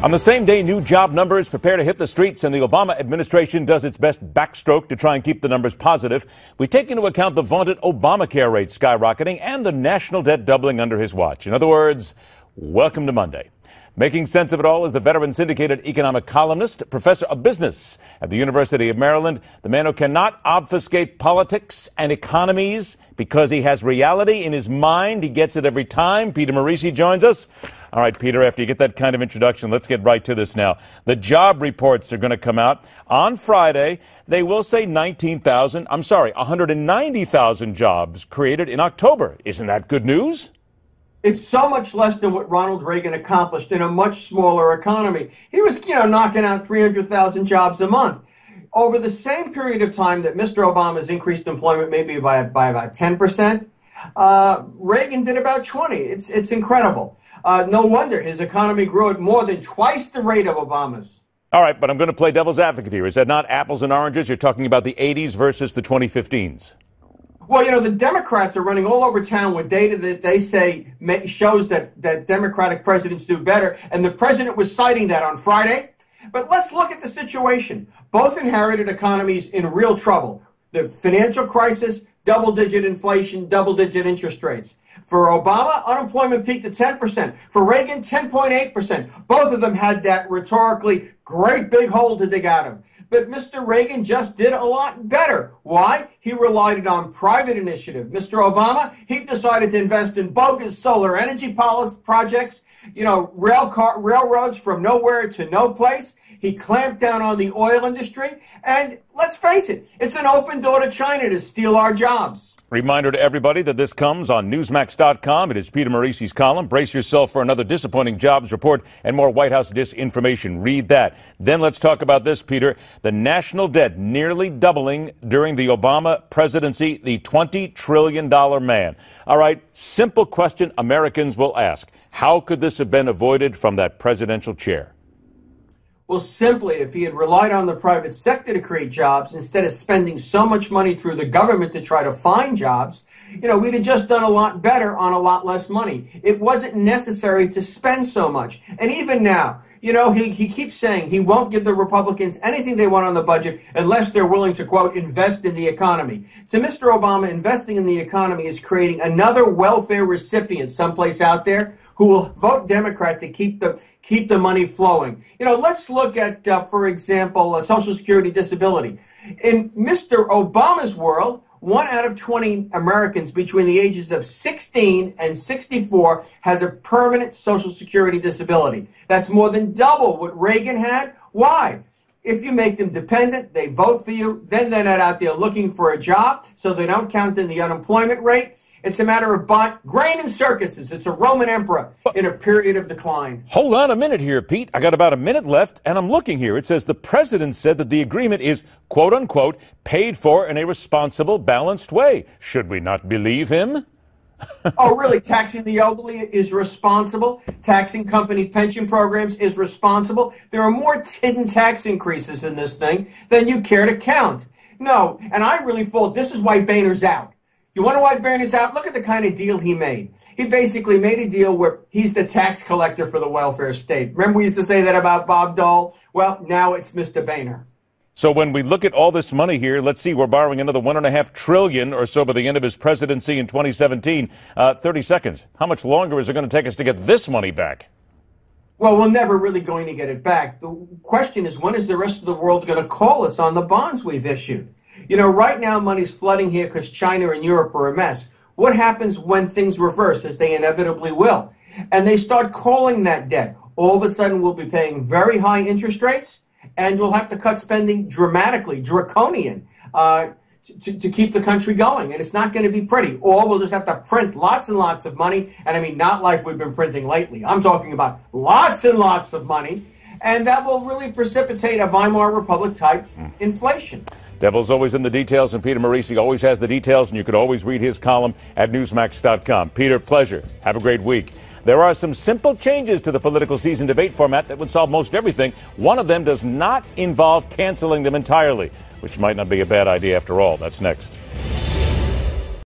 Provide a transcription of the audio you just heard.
On the same day, new job numbers prepare to hit the streets and the Obama administration does its best backstroke to try and keep the numbers positive, we take into account the vaunted Obamacare rate skyrocketing and the national debt doubling under his watch. In other words, welcome to Monday. Making sense of it all is the veteran syndicated economic columnist, professor of business at the University of Maryland, the man who cannot obfuscate politics and economies because he has reality in his mind. He gets it every time. Peter Morici joins us. All right, Peter, after you get that kind of introduction, let's get right to this now. The job reports are going to come out on Friday. They will say 190,000 jobs created in October. Isn't that good news? It's so much less than what Ronald Reagan accomplished in a much smaller economy. He was, knocking out 300,000 jobs a month. Over the same period of time that Mr. Obama's increased employment maybe by about 10%, Reagan did about 20. It's incredible. No wonder his economy grew at more than twice the rate of Obama's. All right, but I'm going to play devil's advocate here. Is that not apples and oranges? You're talking about the 80s versus the 2015s. Well, the Democrats are running all over town with data that they say shows that Democratic presidents do better, and the president was citing that on Friday. But let's look at the situation. Both inherited economies in real trouble. The financial crisis, double-digit inflation, double-digit interest rates. For Obama, unemployment peaked at 10%. For Reagan, 10.8%. Both of them had that rhetorically great big hole to dig out of. But Mr. Reagan just did a lot better. Why? He relied on private initiative. Mr. Obama, he decided to invest in bogus solar energy projects, railroads from nowhere to no place. He clamped down on the oil industry. And let's face it, it's an open door to China to steal our jobs. Reminder to everybody that this comes on Newsmax.com. It is Peter Morici's column. Brace yourself for another disappointing jobs report and more White House disinformation. Read that. Then let's talk about this, Peter. The national debt nearly doubling during the Obama presidency, the $20 trillion man. All right, simple question Americans will ask. How could this have been avoided from that presidential chair? Well, simply, if he had relied on the private sector to create jobs instead of spending so much money through the government to try to find jobs, we'd have just done a lot better on a lot less money. It wasn't necessary to spend so much. And even now, he keeps saying he won't give the Republicans anything they want on the budget unless they're willing to, quote, invest in the economy. To Mr. Obama, investing in the economy is creating another welfare recipient someplace out there who will vote Democrat to keep the money flowing. Let's look at, for example, Social Security disability. In Mr. Obama's world, 1 out of 20 Americans between the ages of 16 and 64 has a permanent Social Security disability. That's more than double what Reagan had. Why? If you make them dependent, they vote for you, then they're not out there looking for a job, so they don't count in the unemployment rate. It's a matter of grain and circuses. It's a Roman emperor in a period of decline. Hold on a minute here, Pete. I got about a minute left, and I'm looking here. It says the president said that the agreement is, quote unquote, paid for in a responsible, balanced way. Should we not believe him? Oh, really? Taxing the elderly is responsible? Taxing company pension programs is responsible? There are more hidden tax increases in this thing than you care to count. No, and I really thought this is why Boehner's out. You wonder why Boehner's out? Look at the kind of deal he made. He basically made a deal where he's the tax collector for the welfare state. Remember we used to say that about Bob Dole? Well, now it's Mr. Boehner. So when we look at all this money here, let's see, we're borrowing another $1.5 trillion or so by the end of his presidency in 2017. 30 seconds. How much longer is it going to take us to get this money back? Well, we're never really going to get it back. The question is, when is the rest of the world going to call us on the bonds we've issued? Right now money's flooding here because China and Europe are a mess. What happens when things reverse, as they inevitably will, and they start calling that debt? All of a sudden, we'll be paying very high interest rates, and we'll have to cut spending dramatically, draconian, to keep the country going. And it's not going to be pretty. Or we'll just have to print lots and lots of money, and I mean, not like we've been printing lately. I'm talking about lots and lots of money, and that will really precipitate a Weimar Republic-type inflation. Devil's always in the details, and Peter Morici always has the details, and you can always read his column at Newsmax.com. Peter, pleasure. Have a great week. There are some simple changes to the political season debate format that would solve most everything. One of them does not involve canceling them entirely, which might not be a bad idea after all. That's next.